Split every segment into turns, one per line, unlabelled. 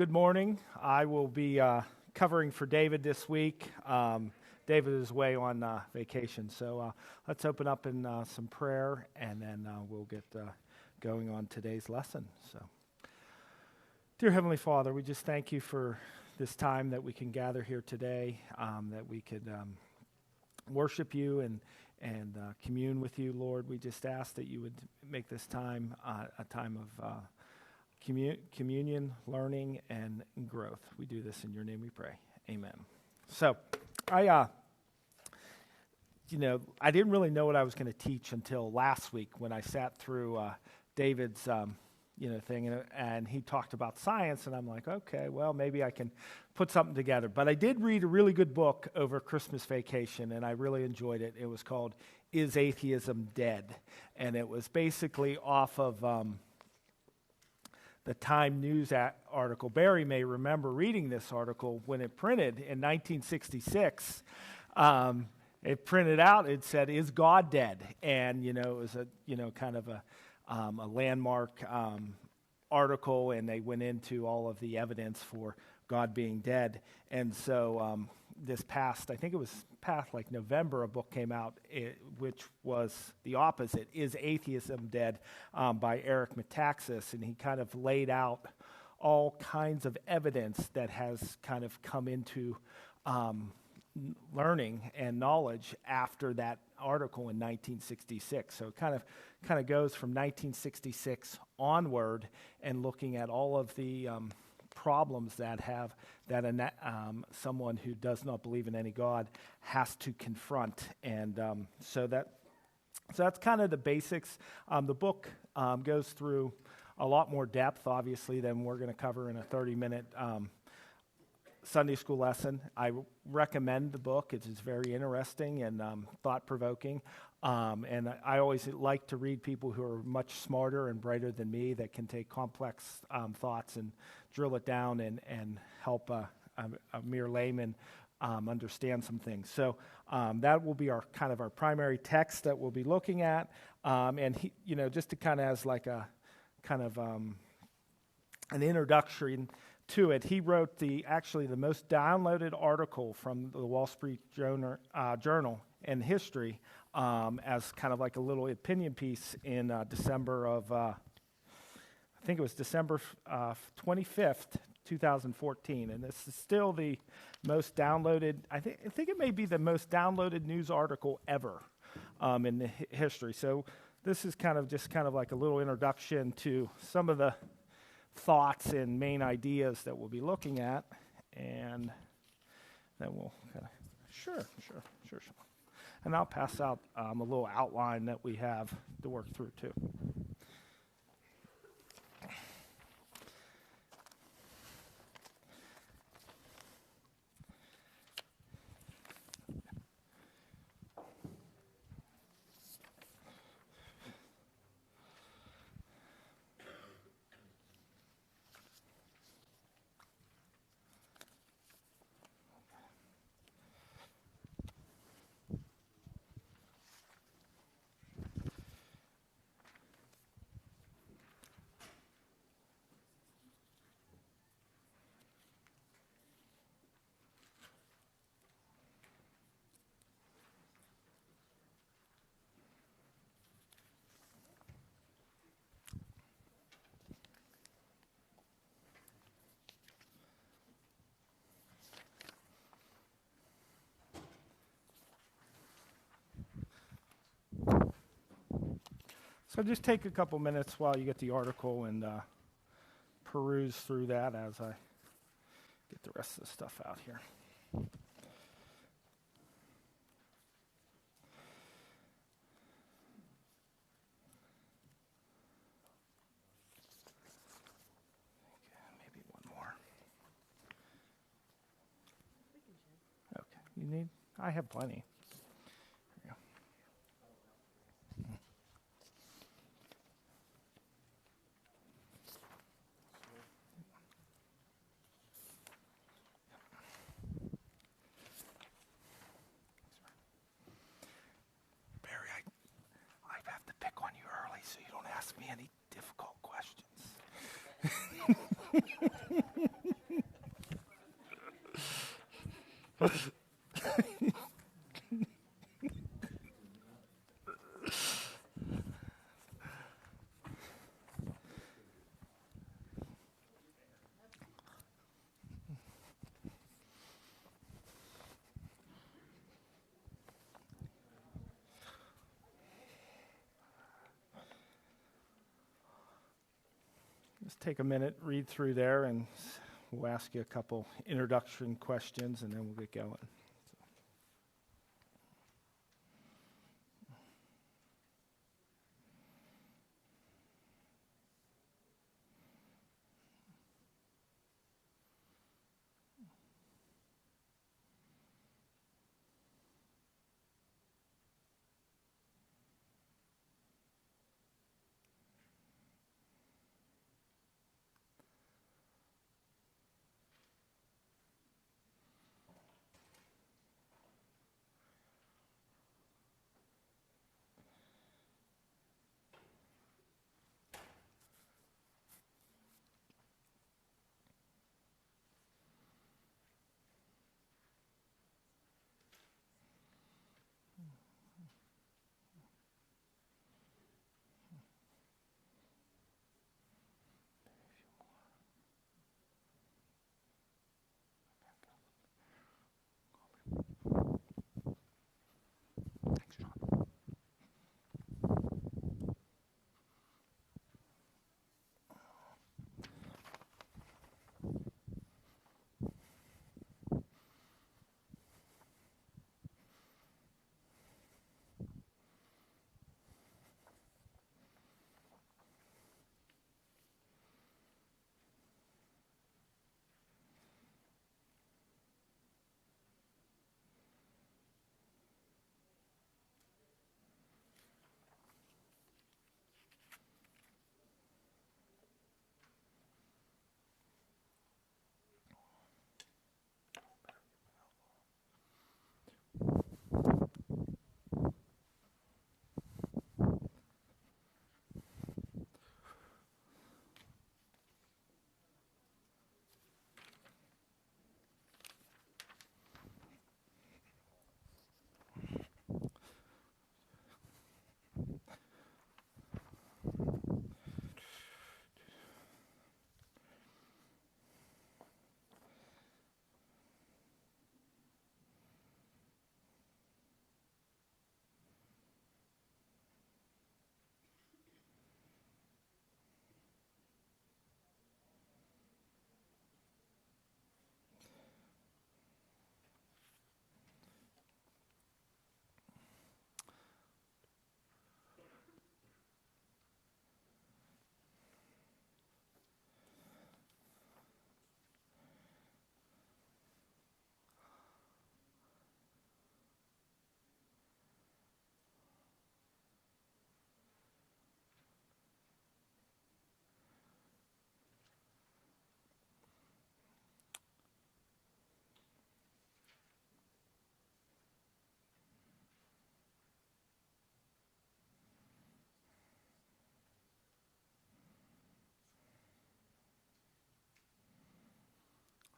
good morning. I will be covering for David this week. David is away on vacation, so let's open up in some prayer, and then we'll get going on today's lesson. So, dear Heavenly Father, we just thank you for this time that we can gather here today, that we could worship you and commune with you, Lord. We just ask that you would make this time a time of communion, learning, and growth. We do this in your name we pray. Amen. So, I didn't really know what I was going to teach until last week when I sat through David's, thing, and he talked about science, and I'm like, okay, well, maybe I can put something together. But I did read a really good book over Christmas vacation, and I really enjoyed it. It was called Is Atheism Dead? And it was basically off of the Time News article. Barry may remember reading this article when it printed in 1966. It printed out, it said, "Is God dead?" And, it was a kind of a landmark article, and they went into all of the evidence for God being dead. And so this past, I think it was past like November, a book came out which was the opposite, Is Atheism Dead? By Eric Metaxas, and he kind of laid out all kinds of evidence that has kind of come into learning and knowledge after that article in 1966. So it kind of goes from 1966 onward and looking at all of the problems that someone who does not believe in any God has to confront. And so that's kind of the basics. The book goes through a lot more depth, obviously, than we're going to cover in a 30-minute Sunday school lesson. I recommend the book. It is very interesting and thought-provoking. And I always like to read people who are much smarter and brighter than me that can take complex thoughts and drill it down and help a mere layman understand some things. So that will be our primary text that we'll be looking at. And he, just to kind of as like a kind of an introduction to it, he wrote the most downloaded article from the Wall Street Journal in history as kind of like a little opinion piece in December of, I think it was December 25th, 2014. And this is still the most downloaded, I think it may be the most downloaded news article ever in the history. So this is kind of like a little introduction to some of the thoughts and main ideas that we'll be looking at, and then we'll kind of, sure. And I'll pass out a little outline that we have to work through too. So just take a couple minutes while you get the article and peruse through that as I get the rest of the stuff out here. Maybe one more. Okay, you need? I have plenty. So you don't ask me any difficult questions. Just take a minute, read through there, and we'll ask you a couple introduction questions, and then we'll get going.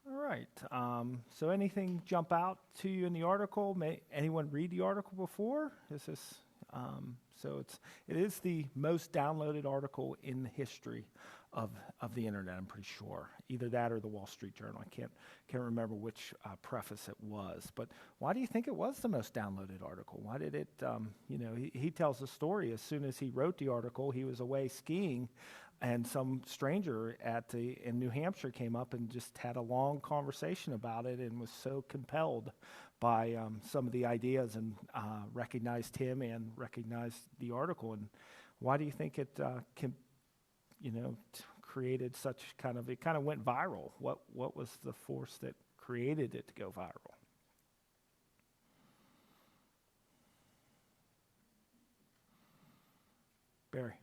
All right. So anything jump out to you in the article? May anyone read the article before? Is this so it is the most downloaded article in the history of the internet, I'm pretty sure. Either that or the Wall Street Journal. I can't remember which preface it was. But why do you think it was the most downloaded article? Why did it, he tells the story. As soon as he wrote the article, he was away skiing, and some stranger in New Hampshire came up and just had a long conversation about it and was so compelled by some of the ideas and recognized him and recognized the article. And why do you think it created such it kind of went viral? What was the force that created it to go viral? Barry.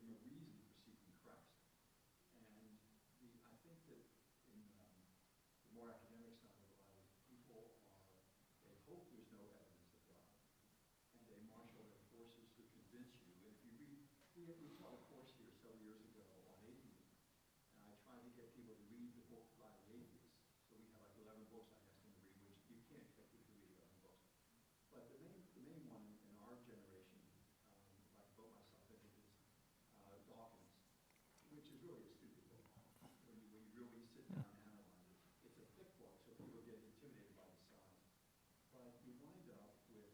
no reason for seeking Christ. And I think that in the more academic side of life, people they hope there's no evidence of God, and they marshal their forces to convince you. And if you read, we taught a course here several years ago on atheism, and I tried to get people to read the book by the atheists. So we had like 11 books I asked them to read, which you can't expect people to read 11 books. But the main one in our generation, if I can vote myself into, is Dawkins, which is really a stupid book. When you really sit down and analyze it, it's a thick book, so people get intimidated by the size. But you wind up with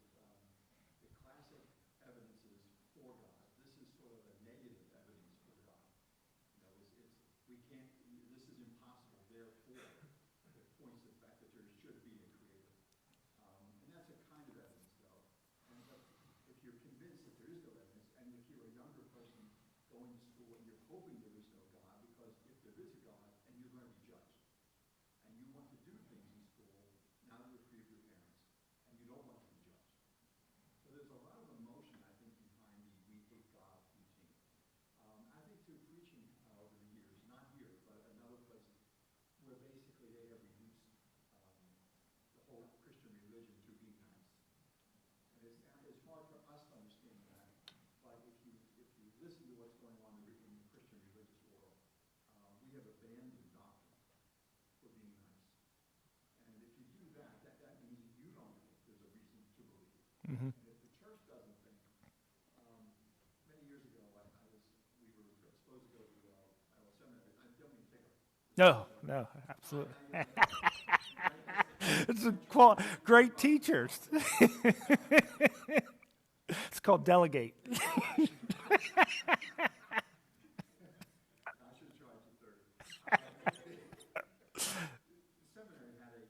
the classic evidences for God. This is sort of a negative evidence for God. You know, we can't. This is impossible. Therefore, it points to the fact that there should be a creator. And that's a kind of evidence, though. But if you're convinced that there is no evidence, and if you're a younger person going to school and you're hoping there is no God, because if there is a God, and you're going to be judged, and you want to do things in school now that you're free of your parents, and you don't want to be judged. So there's a lot of emotion, I think, behind the "we hate God" routine. I think through preaching over the years, not here, but in other places, where basically they have reduced the whole Christian religion to being nice. And it's hard for us to understand that, but if you listen to what's going on in the Christian religious world, we have abandoned doctrine for being nice. And if you do that, that means you don't think there's a reason to believe.
Mm-hmm.
And if the church doesn't think, many years ago, we were supposed to go to seminary. I don't mean to take
No, absolutely. It's great teachers. It's called delegate.
I should have tried to 30. The seminary hired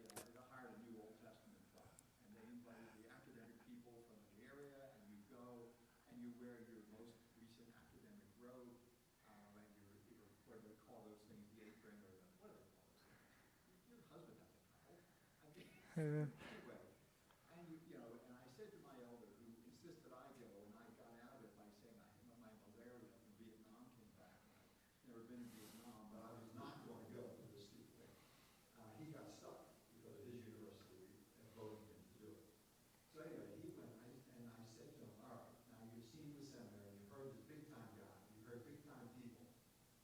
a new Old Testament club, and they invited the academic people from the area, and you go, and you wear your most recent academic robe, and your what do they call those things, the apron, or what do they call those things? Your husband has a couple. I mean, anyway, and and I said to my elder, who insisted I go, and I got out of it by saying my malaria from Vietnam came back. I've never been to Vietnam, but I was not going to go to this stupid thing. He got stuck because of his university and voting him to do it. So anyway, he went, and I said to him, all right, now you've seen the seminary, you've heard this big time guy, you've heard big time people.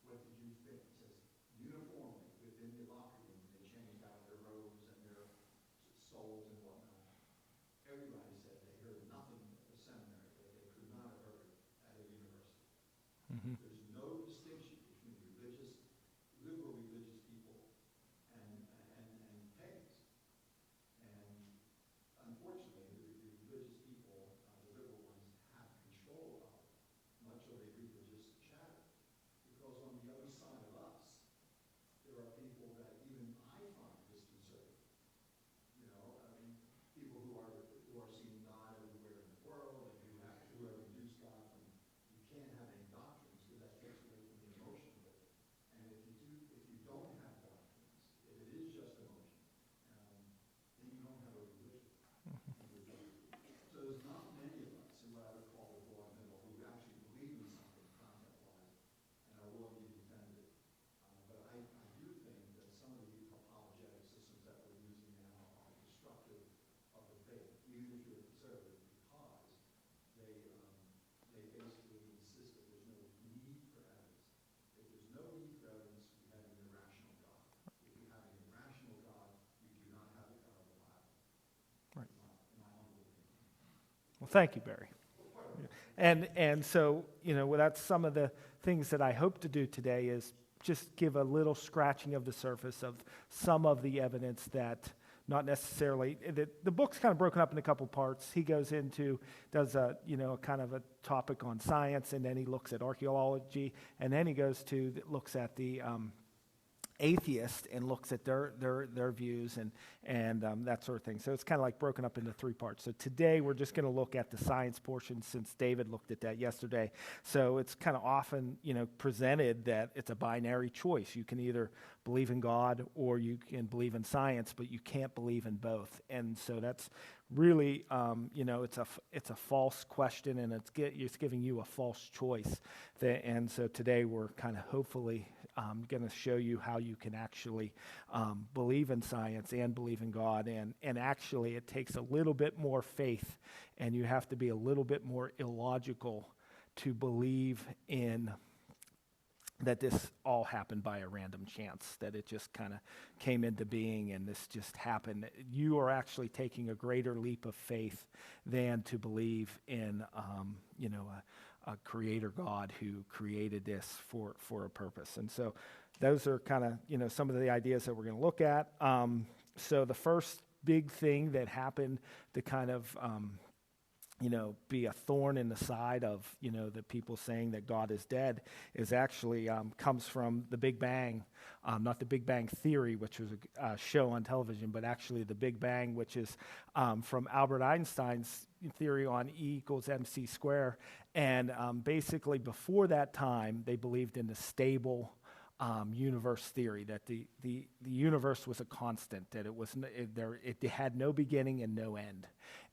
What did you think? He says, uniformly within the locker room, they changed out their robes and their souls and whatnot. Everybody said they heard nothing at the seminary that they could not have heard at a university.
Mm-hmm.
There's no distinction between liberal religious people and pagans. And unfortunately, the religious people, the liberal ones, have control of much of the religious chatter. Because on the other side of us, there are people that even I find disconcerting. People who are seeing God everywhere in the world, and who have reduced God from, you can't have any doctrines because that takes away from the emotion of it. And if you don't have doctrines, if it is just emotion, then you don't have a religion. So there's not many of us in what I would call the broad middle who actually believe in something concept-wise and are willing to defend it. But I do think that some of the apologetic systems that we're using now are destructive of the faith, even if you're a conservative, because they basically insist that there's no need for evidence. If there's no need for evidence, we have an irrational God. If you have an irrational God, you do not have the God of the Bible.
Right.
In my humble opinion.
Well, thank you, Barry. And so, that's some of the things that I hope to do today is just give a little scratching of the surface of some of the evidence that not necessarily, the book's kind of broken up in a couple parts. He goes into, does a kind of a topic on science, and then he looks at archaeology, and then he looks at the atheist and looks at their views and that sort of thing. So it's kind of like broken up into three parts. So today we're just going to look at the science portion, since David looked at that yesterday. So it's kind of often, presented that it's a binary choice. You can either believe in God or you can believe in science, but you can't believe in both. And so that's really, it's a false question, and it's giving you a false choice. And so today we're kind of hopefully going to show you how you can actually believe in science and believe in God. And actually it takes a little bit more faith, and you have to be a little bit more illogical to believe in that this all happened by a random chance, that it just kind of came into being and this just happened. You are actually taking a greater leap of faith than to believe in, a creator God who created this for a purpose. And so those are kind of, some of the ideas that we're going to look at. So the first big thing that happened to kind of, be a thorn in the side of, the people saying that God is dead is actually comes from the Big Bang, not the Big Bang Theory, which was a show on television, but actually the Big Bang, which is from Albert Einstein's theory on E equals mc squared. And basically before that time, they believed in the stable universe theory, that the universe was a constant, that it had no beginning and no end.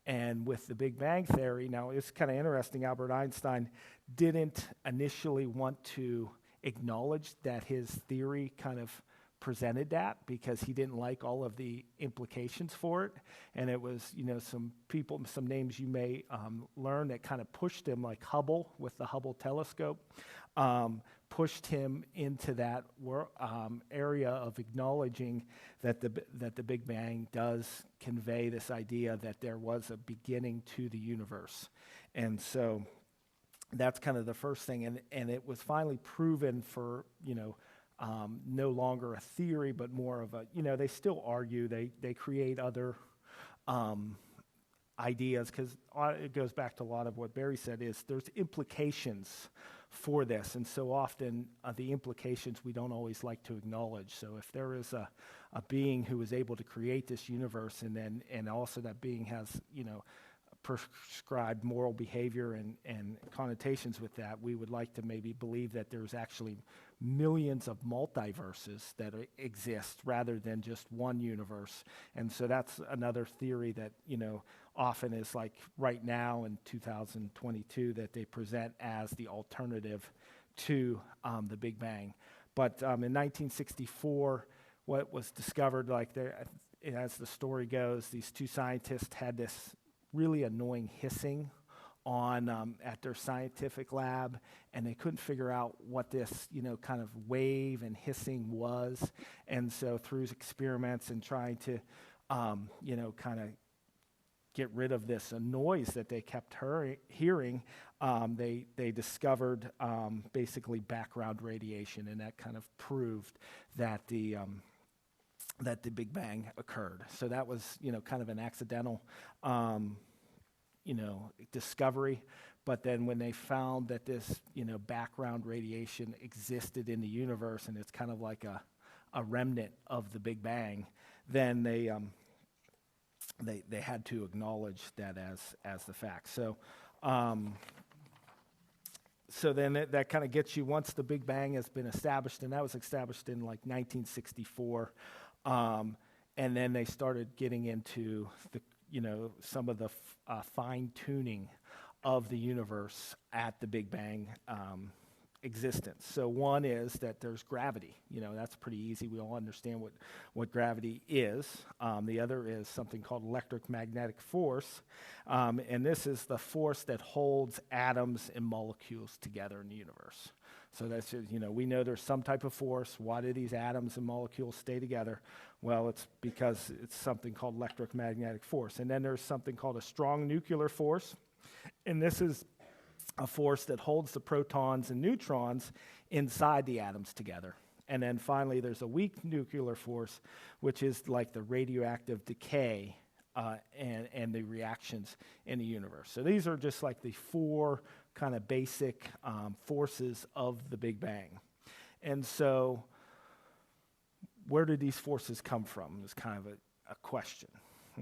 And with the Big Bang Theory, now it's kind of interesting, Albert Einstein didn't initially want to acknowledge that his theory kind of presented that, because he didn't like all of the implications for it. And it was, some names you may learn that kind of pushed him, like Hubble with the Hubble telescope, pushed him into that area of acknowledging that the Big Bang does convey this idea that there was a beginning to the universe. And so that's kind of the first thing. And it was finally proven for, no longer a theory, but more of a, they still argue, they create other ideas, because it goes back to a lot of what Barry said, is there's implications for this, and so often the implications we don't always like to acknowledge. So if there is a being who is able to create this universe, and also that being has prescribed moral behavior and connotations with that, we would like to maybe believe that there's actually millions of multiverses that exist rather than just one universe. And so that's another theory that often is, like right now in 2022, that they present as the alternative to the Big Bang. But in 1964, what was discovered, as the story goes, these two scientists had this really annoying hissing on at their scientific lab, and they couldn't figure out what this kind of wave and hissing was. And so through experiments and trying to kind of get rid of this noise that they kept hearing, they discovered basically background radiation, and that kind of proved that the Big Bang occurred. So that was kind of an accidental discovery. But then when they found that this background radiation existed in the universe, and it's kind of like a remnant of the Big Bang, then they had to acknowledge that as the fact. So then that kind of gets you, once the Big Bang has been established, and that was established in like 1964, and then they started getting into the some of the fine tuning of the universe at the Big Bang existence. So one is that there's gravity. That's pretty easy. We all understand what gravity is. The other is something called electromagnetic force. And this is the force that holds atoms and molecules together in the universe. So that's just, we know there's some type of force. Why do these atoms and molecules stay together? Well, it's because it's something called electromagnetic force. And then there's something called a strong nuclear force. And this is a force that holds the protons and neutrons inside the atoms together. And then finally, there's a weak nuclear force, which is like the radioactive decay and the reactions in the universe. So these are just like the four kind of basic forces of the Big Bang. And so where did these forces come from? Is kind of a question.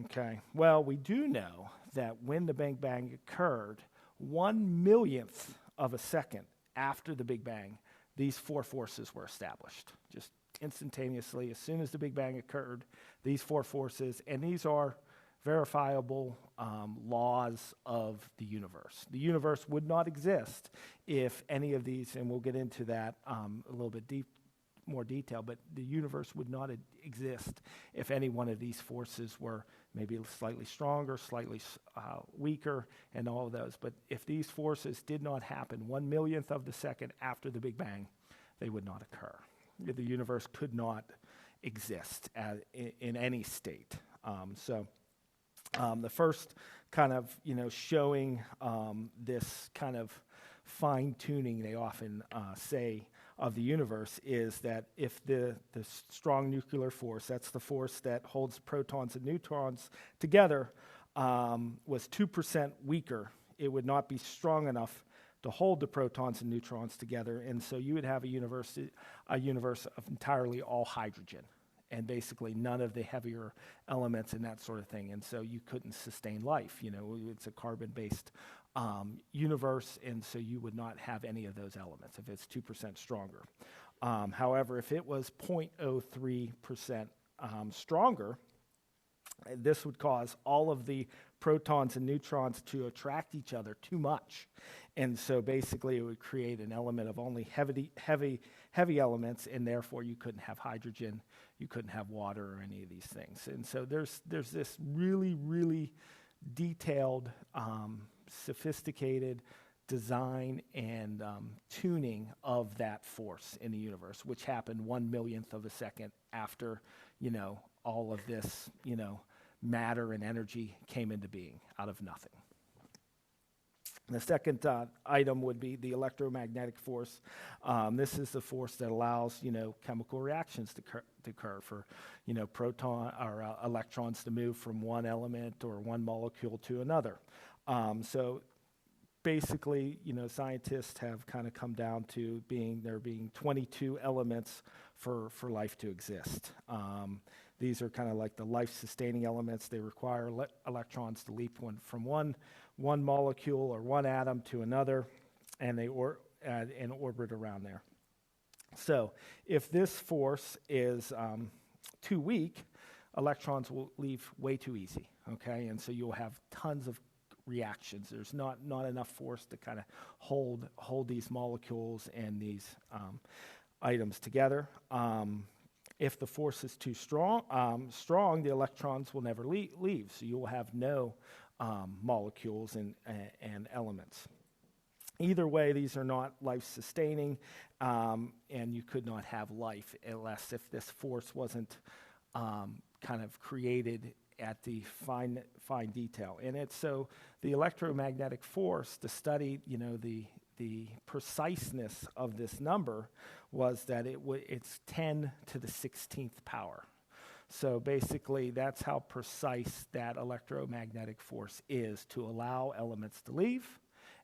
Okay. Well, we do know that when the Big Bang occurred, 1/1,000,000th of a second after the Big Bang, these four forces were established. Just instantaneously, as soon as the Big Bang occurred, these four forces, and these are verifiable laws of the universe. The universe would not exist if any of these, and we'll get into that a little bit more detail, but the universe would not exist if any one of these forces were maybe slightly stronger, slightly weaker, and all of those. But if these forces did not happen 1/1,000,000th of the second after the Big Bang, they would not occur. The universe could not exist in any state. The first kind of, showing this kind of fine-tuning, they often say, of the universe is that if the strong nuclear force, that's the force that holds protons and neutrons together, was 2% weaker, it would not be strong enough to hold the protons and neutrons together, and so you would have a universe of entirely all hydrogen, and basically none of the heavier elements and that sort of thing, and so you couldn't sustain life. It's a carbon-based universe, and so you would not have any of those elements if it's 2% stronger. However, if it was 0.03% stronger, this would cause all of the protons and neutrons to attract each other too much. And so basically it would create an element of only heavy elements, and therefore you couldn't have hydrogen, you couldn't have water or any of these things. And so there's this really, really detailed, sophisticated design and tuning of that force in the universe, which happened 1/1,000,000th of a second after, all of this, matter and energy came into being out of nothing. The second item would be the electromagnetic force. This is the force that allows, chemical reactions to occur for, proton or electrons to move from one element or one molecule to another. So basically, scientists have kind of come down to there being 22 elements for life to exist. These are kind of like the life-sustaining elements. They require electrons to leap from one molecule or one atom to another, and they orbit around there. So if this force is too weak, electrons will leave way too easy, okay? And so you'll have tons of reactions. There's not enough force to kind of hold these molecules and these items together. If the force is too strong, the electrons will never leave, so you will have no molecules and elements. Either way, these are not life-sustaining, and you could not have life unless if this force wasn't kind of created at the fine detail. And it's so the electromagnetic force, to study, the preciseness of this number was that it's 10 to the 16th power. So basically, that's how precise that electromagnetic force is, to allow elements to leave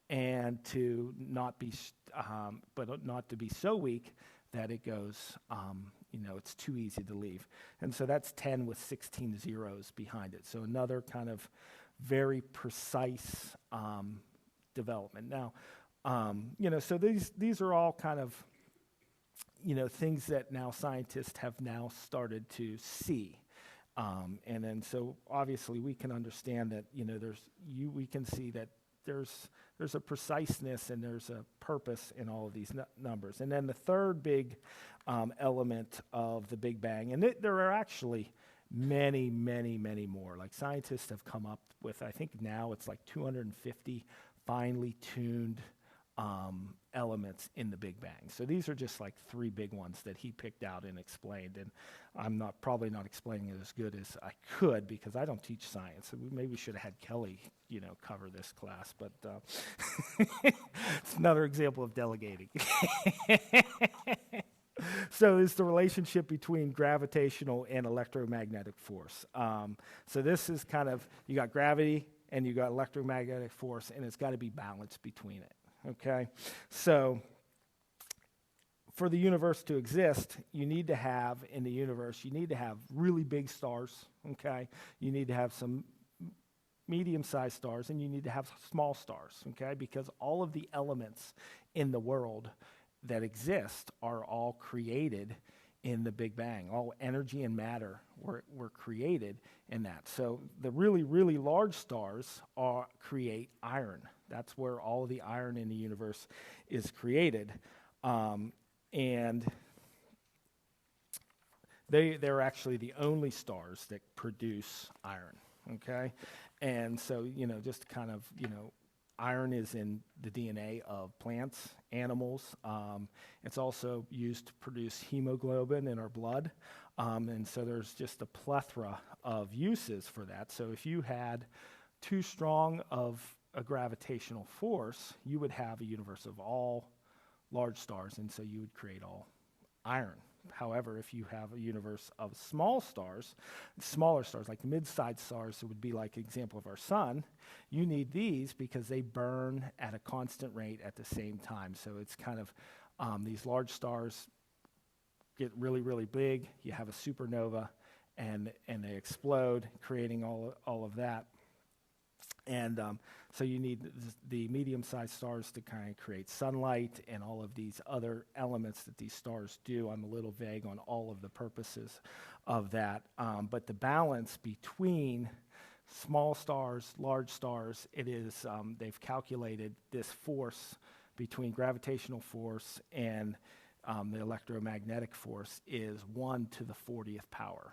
and to not be, but not to be so weak that it goes, it's too easy to leave. And so that's 10 with 16 zeros behind it. So another kind of very precise development. Now, so these are all kind of, things that now scientists have now started to see. And then so obviously we can understand that, we can see that there's a preciseness and there's a purpose in all of these numbers. And then the third big element of the Big Bang, and there are actually many, many, many more. Like scientists have come up with, I think now it's like 250 finely tuned elements in the Big Bang. So these are just like three big ones that he picked out and explained. And I'm probably not explaining it as good as I could because I don't teach science. Maybe we should have had Kelly, cover this class. But it's another example of delegating. So it's the relationship between gravitational and electromagnetic force. So this is kind of, you got gravity and you got electromagnetic force, and it's got to be balanced between it. Okay, so for the universe to exist, you need to have really big stars, okay? You need to have some medium-sized stars, and you need to have small stars, okay? Because all of the elements in the world that exist are all created in the Big Bang. All energy and matter were created in that. So the really, really large stars create iron. That's where all of the iron in the universe is created. And they're actually the only stars that produce iron, okay? And so, just kind of, iron is in the DNA of plants, animals. It's also used to produce hemoglobin in our blood. And so there's just a plethora of uses for that. So if you had too strong of a gravitational force, you would have a universe of all large stars, and so you would create all iron. However, if you have a universe of smaller stars, like the mid-sized stars, it would be like an example of our sun, you need these because they burn at a constant rate at the same time. So it's kind of these large stars get really, really big. You have a supernova, and they explode, creating all of that. And so you need the medium-sized stars to kind of create sunlight and all of these other elements that these stars do. I'm a little vague on all of the purposes of that. But the balance between small stars, large stars, it is, they've calculated this force between gravitational force and the electromagnetic force is 1 to the 40th power.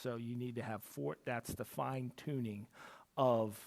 So you need to have that's the fine-tuning of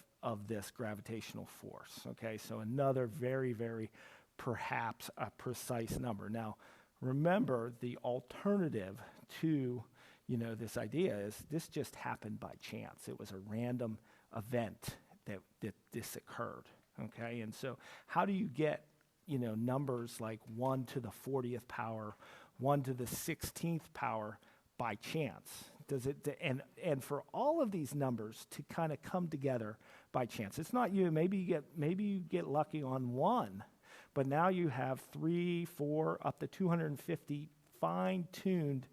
this gravitational force, okay? So another very, very perhaps a precise number. Now, remember the alternative to, this idea is this just happened by chance. It was a random event that this occurred, okay? And so how do you get, numbers like 1 to the 40th power, 1 to the 16th power by chance? Does it, and for all of these numbers to kind of come together by chance, it's not you. Maybe you get lucky on one, but now you have 3, 4, up to 250 fine-tuned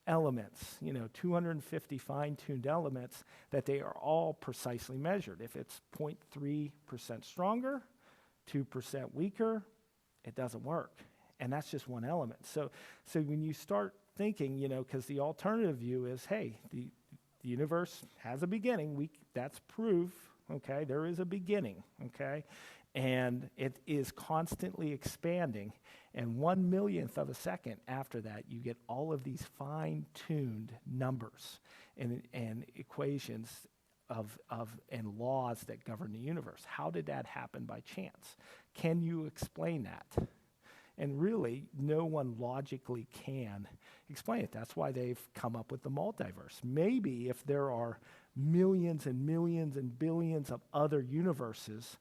elements. 250 fine-tuned elements that they are all precisely measured. If it's 0.3% stronger, 2% weaker, it doesn't work, and that's just one element. So when you start thinking, because the alternative view is, hey, the universe has a beginning. That's proof, okay? There is a beginning, okay? And it is constantly expanding. And 1/1,000,000th of a second after that, you get all of these fine-tuned numbers and equations and laws that govern the universe. How did that happen by chance? Can you explain that? And really, no one logically can explain it. That's why they've come up with the multiverse. Maybe if there are millions and millions and billions of other universes,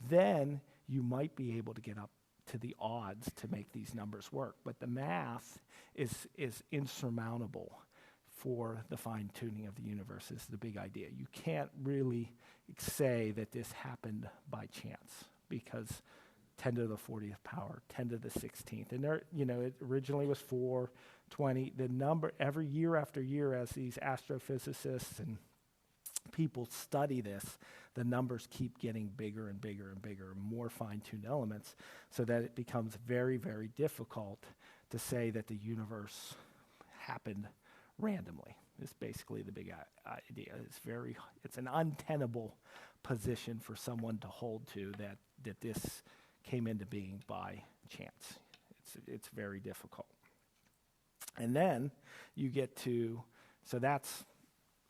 then you might be able to get up to the odds to make these numbers work. But the math is insurmountable for the fine-tuning of the universe is the big idea. You can't really say that this happened by chance because 10 to the 40th power, 10 to the 16th. And there, it originally was 4, 20. The number, every year after year, as these astrophysicists and people study this, the numbers keep getting bigger and bigger and bigger, more fine-tuned elements, so that it becomes very, very difficult to say that the universe happened randomly. It's basically the big idea. It's an untenable position for someone to hold to that this came into being by chance. It's very difficult. And then you get to, so that's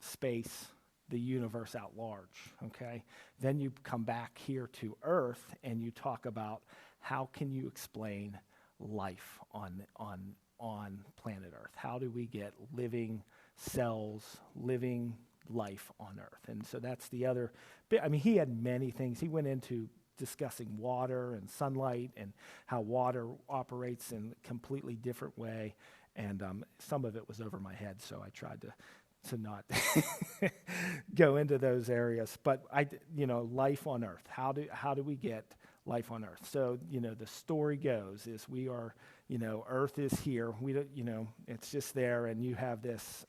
space, the universe at large, okay? Then you come back here to Earth and you talk about how can you explain life on planet Earth? How do we get living cells, living life on Earth? And so that's the other bit. I mean, he had many things. He went into discussing water and sunlight and how water operates in a completely different way. And some of it was over my head, so I tried to not go into those areas. But life on Earth. How do we get life on Earth. So, the story goes is we are, Earth is here. We don't, it's just there, and you have this,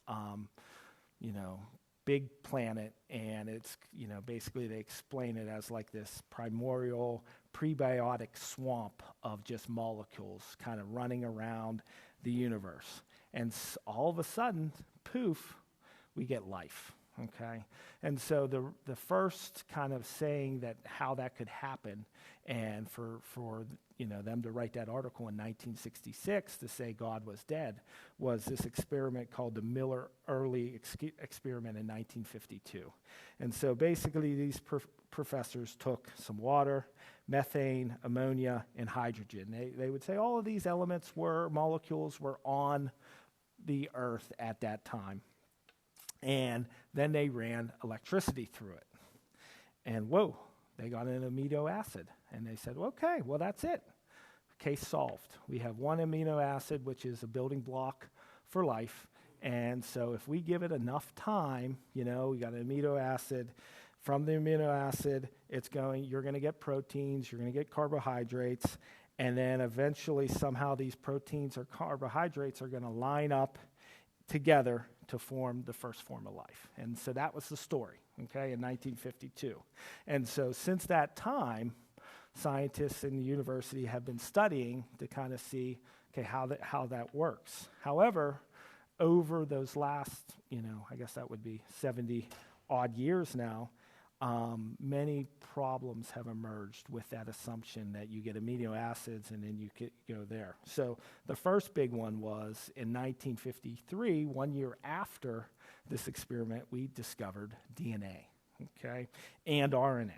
big planet, and it's, basically they explain it as like this primordial prebiotic swamp of just molecules kind of running around the universe. And all of a sudden, poof, we get life. Okay, and so the first kind of saying that how that could happen, and for them to write that article in 1966 to say God was dead, was this experiment called the Miller-Early experiment in 1952. And so basically these professors took some water, methane, ammonia, and hydrogen. They would say all of these molecules were on the Earth at that time. And then they ran electricity through it. And whoa, they got an amino acid. And they said, okay, well, that's it. Case solved. We have one amino acid, which is a building block for life. And so if we give it enough time, we got an amino acid. From the amino acid, you're going to get proteins, you're going to get carbohydrates. And then eventually, somehow, these proteins or carbohydrates are going to line up together to form the first form of life. And so that was the story, okay, in 1952. And so since that time, scientists in the university have been studying to kind of see, okay, how that works. However, over those last, I guess that would be 70 odd years now, many problems have emerged with that assumption that you get amino acids and then you go there. So the first big one was in 1953, 1 year after this experiment, we discovered DNA, okay, and RNA.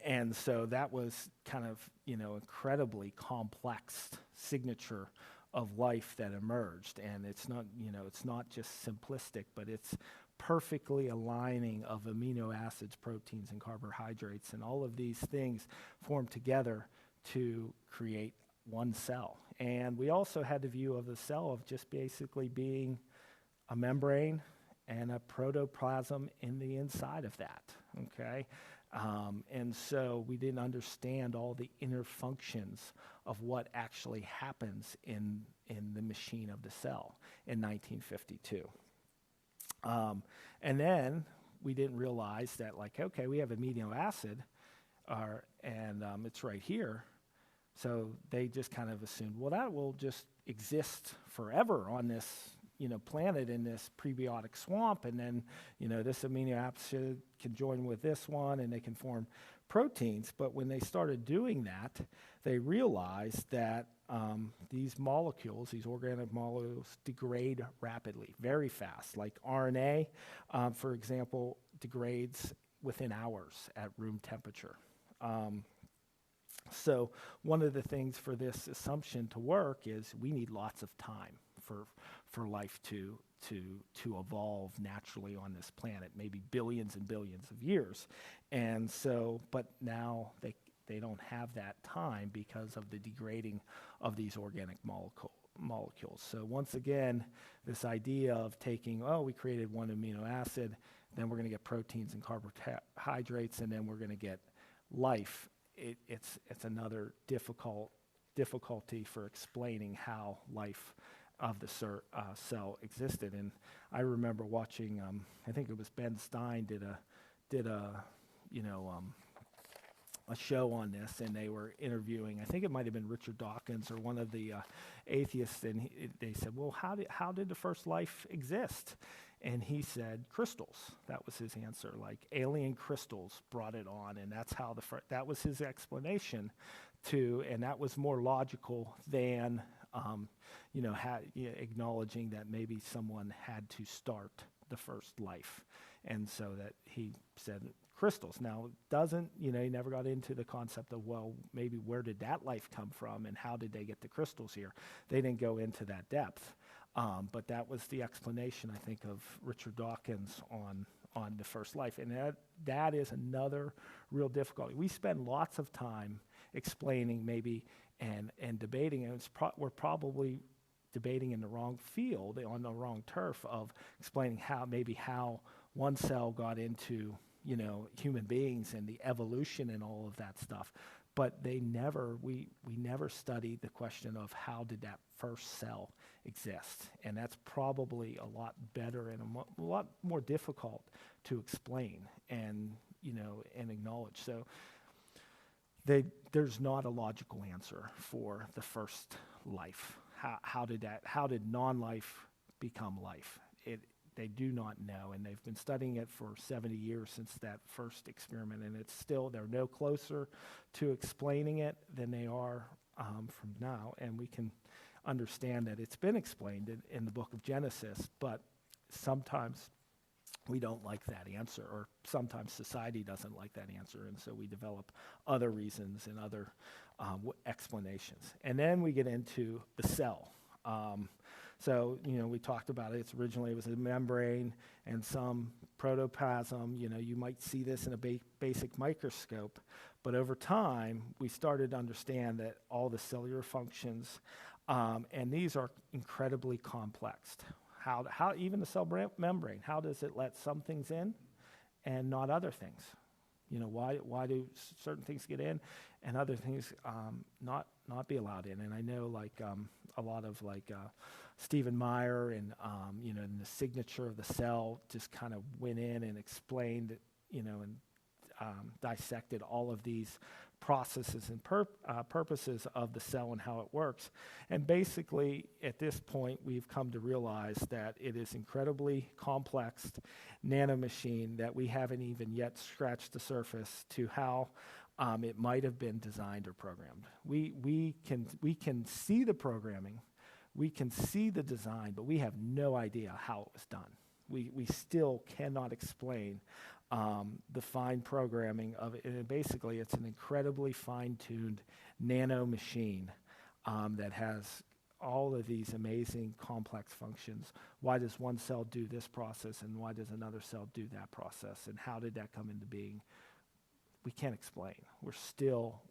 And so that was kind of, incredibly complex signature of life that emerged. And it's not just simplistic, but it's perfectly aligning of amino acids, proteins, and carbohydrates, and all of these things form together to create one cell. And we also had the view of the cell of just basically being a membrane and a protoplasm in the inside of that, okay? And so we didn't understand all the inner functions of what actually happens in the machine of the cell in 1952. And then we didn't realize that, like, okay, we have amino acid, and it's right here. So they just kind of assumed, well, that will just exist forever on this, planet in this prebiotic swamp, and then, this amino acid can join with this one, and they can form proteins. But when they started doing that, they realized that these molecules, these organic molecules, degrade rapidly, very fast. Like RNA, for example, degrades within hours at room temperature. So one of the things for this assumption to work is we need lots of time for life to evolve naturally on this planet, maybe billions and billions of years. And so, but now they don't have that time because of the degrading of these organic molecules. So once again, this idea of taking, we created one amino acid, then we're going to get proteins and carbohydrates, and then we're going to get life. It's another difficulty for explaining how life of the cell existed. And I remember watching, I think it was Ben Stein did a show on this, and they were interviewing, I think it might have been Richard Dawkins or one of the atheists, and they said, well, how did the first life exist? And he said, crystals. That was his answer. Like alien crystals brought it on, and that's how that was his explanation and that was more logical than acknowledging that maybe someone had to start the first life. And so that he said crystals. Now, he never got into the concept of, well, maybe where did that life come from and how did they get the crystals here? They didn't go into that depth. But that was the explanation, I think, of Richard Dawkins on the first life. And that is another real difficulty. We spend lots of time explaining maybe and debating, and we're probably debating in the wrong field, on the wrong turf of explaining how one cell got into, human beings and the evolution and all of that stuff. But we never studied the question of how did that first cell exist. And that's probably a lot better and a lot more difficult to explain and acknowledge. So there's not a logical answer for the first life. How did non-life become life? They do not know, and they've been studying it for 70 years since that first experiment, and they're no closer to explaining it than they are from now, and we can understand that it's been explained in the book of Genesis, but sometimes we don't like that answer, or sometimes society doesn't like that answer, and so we develop other reasons and other explanations. And then we get into the cell. So, we talked about it. It was a membrane and some protoplasm. You might see this in a basic microscope. But over time, we started to understand that all the cellular functions, and these are incredibly complex. How even the cell membrane, how does it let some things in and not other things? Why do certain things get in and other things not be allowed in? And I know a lot of Stephen Meyer and and the signature of the cell just kind of went in and explained and dissected all of these processes and purposes of the cell and how it works. And basically, at this point, we've come to realize that it is incredibly complex nanomachine that we haven't even yet scratched the surface to how it might have been designed or programmed. We can see the programming, we can see the design, but we have no idea how it was done. We still cannot explain the fine programming of it. And basically, it's an incredibly fine-tuned nano machine that has all of these amazing complex functions. Why does one cell do this process, and why does another cell do that process, and how did that come into being? We can't explain. We still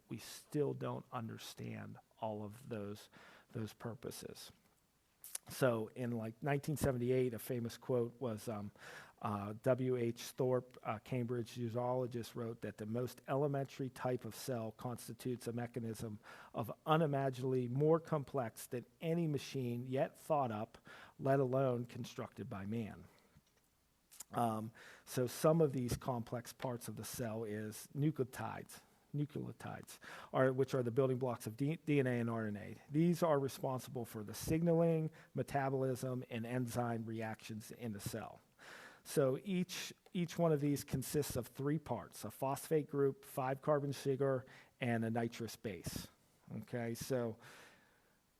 don't understand all of those purposes. So in 1978, a famous quote was W.H. Thorpe, Cambridge zoologist, wrote that the most elementary type of cell constitutes a mechanism of unimaginably more complex than any machine yet thought up, let alone constructed by man. So some of these complex parts of the cell is nucleotides, which are the building blocks of DNA and RNA. These are responsible for the signaling, metabolism, and enzyme reactions in the cell. So each one of these consists of 3 parts: a phosphate group, 5-carbon sugar, and a nitrous base. Okay, so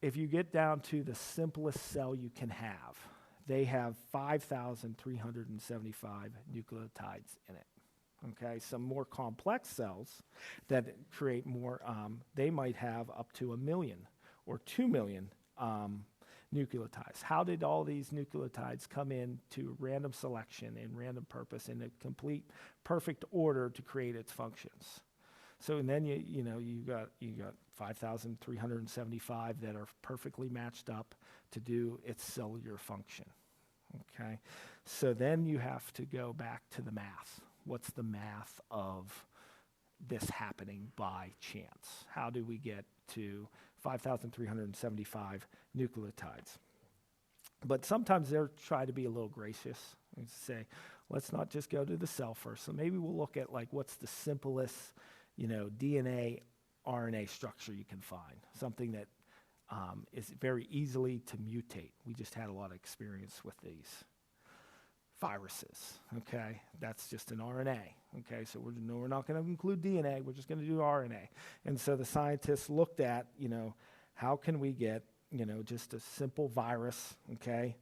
if you get down to the simplest cell you can have, they have 5,375 nucleotides in it. Okay, some more complex cells that create more, they might have up to 1 million or 2 million nucleotides. How did all these nucleotides come in to random selection and random purpose in a complete perfect order to create its functions? So and then you got 5,375 that are perfectly matched up to do its cellular function. Okay, so then you have to go back to the math. What's the math of this happening by chance? How do we get to 5,375 nucleotides? But sometimes they'll try to be a little gracious and say, let's not just go to the cell first. So maybe we'll look at what's the simplest, DNA, RNA structure you can find, something that is very easily to mutate. We just had a lot of experience with these viruses, okay? That's just an RNA, okay? So we're not going to include DNA, we're just going to do RNA. And so the scientists looked at, how can we get, just a simple virus, okay,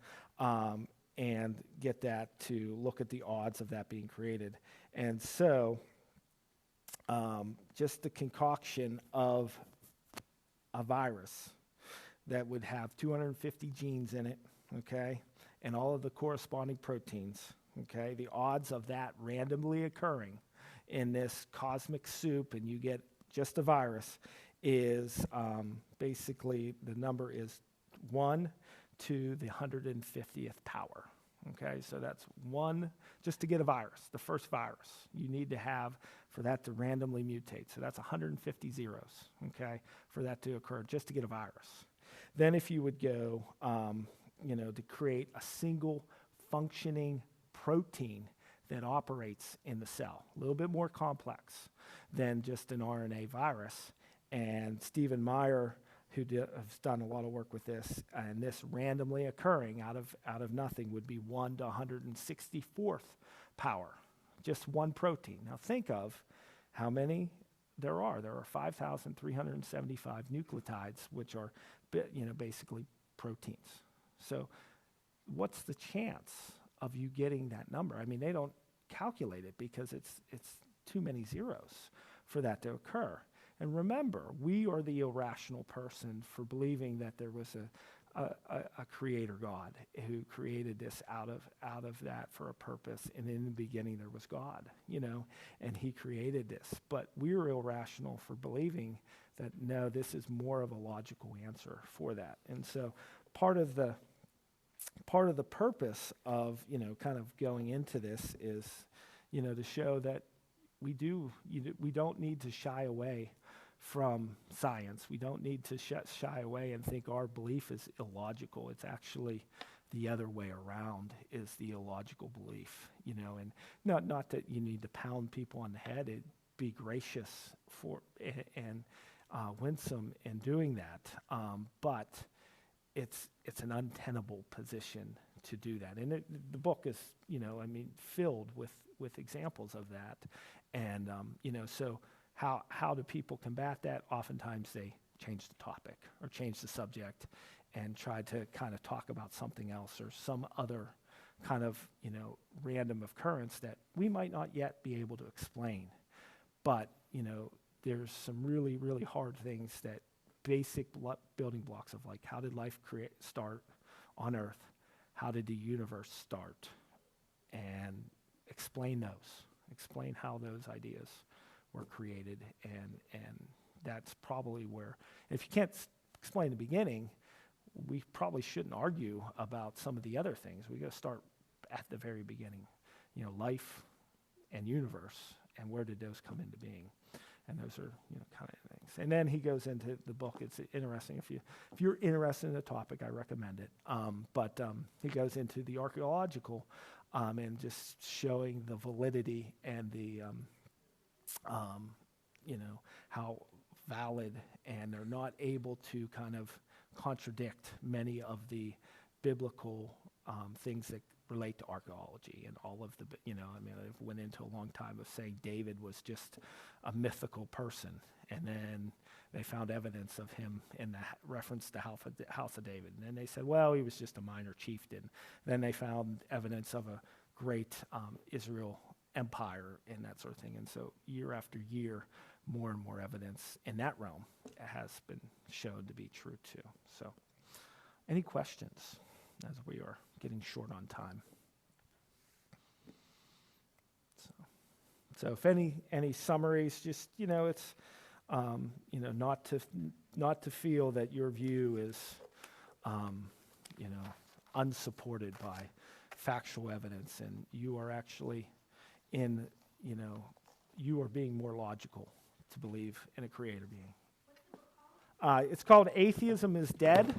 and get that to look at the odds of that being created. And so just the concoction of a virus that would have 250 genes in it, okay, and all of the corresponding proteins, okay, the odds of that randomly occurring in this cosmic soup and you get just a virus is basically the number is 1 to the 150th power, Okay, so that's one, just to get a virus, the first virus you need to have for that to randomly mutate. So that's 150 zeros, okay, for that to occur, just to get a virus. Then if you would go, to create a single functioning protein that operates in the cell, a little bit more complex than just an RNA virus. And Stephen Meyer, who has done a lot of work with this, and this randomly occurring out of nothing would be 1 to 164th power, just one protein. Now think of how many there are. There are 5,375 nucleotides, which are basically proteins. So what's the chance of you getting that number? I mean, they don't calculate it because it's too many zeros for that to occur. And remember, we are the irrational person for believing that there was a creator God who created this out of that for a purpose. And in the beginning there was God, and he created this. But we're irrational for believing that, no, this is more of a logical answer for that. And so part of the purpose of, kind of going into this is, to show that we don't need to shy away from science. We don't need to shy away and think our belief is illogical. It's actually the other way around, is the illogical belief, and not that you need to pound people on the head. It'd be gracious and winsome in doing that, but it's an untenable position to do that. And the book is, filled with examples of that. And, so how do people combat that? Oftentimes they change the topic or change the subject and try to kind of talk about something else or some other kind of, random occurrence that we might not yet be able to explain. But, there's some really, really hard things that basic building blocks of, like, how did life start on Earth? How did the universe start? And explain how those ideas were created. And that's probably where, if you can't explain the beginning, we probably shouldn't argue about some of the other things. We got to start at the very beginning, life and universe, and where did those come into being? And those are, kind of things. And then he goes into the book. It's interesting. If you're interested in the topic, I recommend it. But he goes into the archaeological and just showing the validity and the, how valid, and they're not able to kind of contradict many of the biblical things that relate to archaeology and all of the, I went into a long time of saying David was just a mythical person, and then they found evidence of him in the reference to House of David. And then they said, well, he was just a minor chieftain. Then they found evidence of a great Israel empire and that sort of thing. And so year after year, more and more evidence in that realm has been shown to be true too. So any questions as we are getting short on time? So if any summaries, just, it's, not to feel that your view is, unsupported by factual evidence, and you are actually you are being more logical to believe in a creator being. It's called Atheism is Dead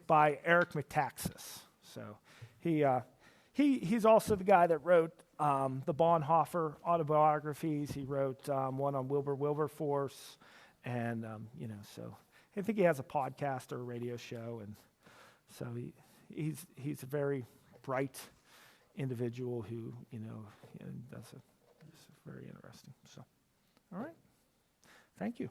by Eric Metaxas. So he's also the guy that wrote the Bonhoeffer autobiographies. He wrote one on Wilberforce, and so I think he has a podcast or a radio show, and so he's a very bright individual who does it's very interesting. So, all right, thank you.